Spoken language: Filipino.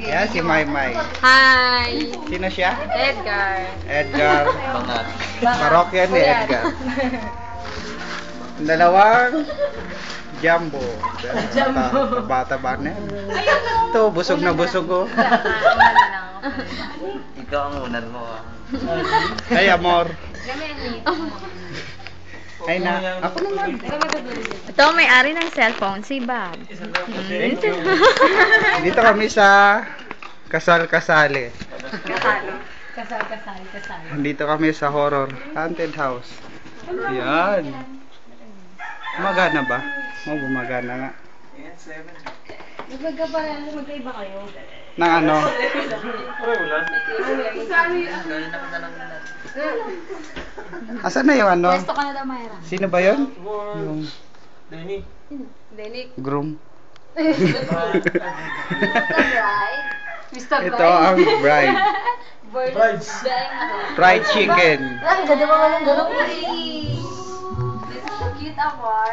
Yan, si Maymay. Hi! Sino siya? Edgar. Edgar. Parokya ni Edgar. Dalawang Jumbo. Bata ba na yan? Ito, busog na busog ko. Ikaw ang unan mo ah. Ay, amor. Ay na, ako naman. Ito ang may-ari ng cellphone, si Bob. Dito kami sa Kasal-Kasali. Kasal. Dito kami sa horror haunted house. Yan. Gumagana ba? Gumagana nga. Magkaiba kayo. Nang ano? Asan na yung ano? Pwesto ka na daw, Mayra. Sino ba yun? Yung Denik. groom. Mr. Ito ang bride. Brides. Fried chicken. Ang ganda pa walang gano'n. Cute, Amar.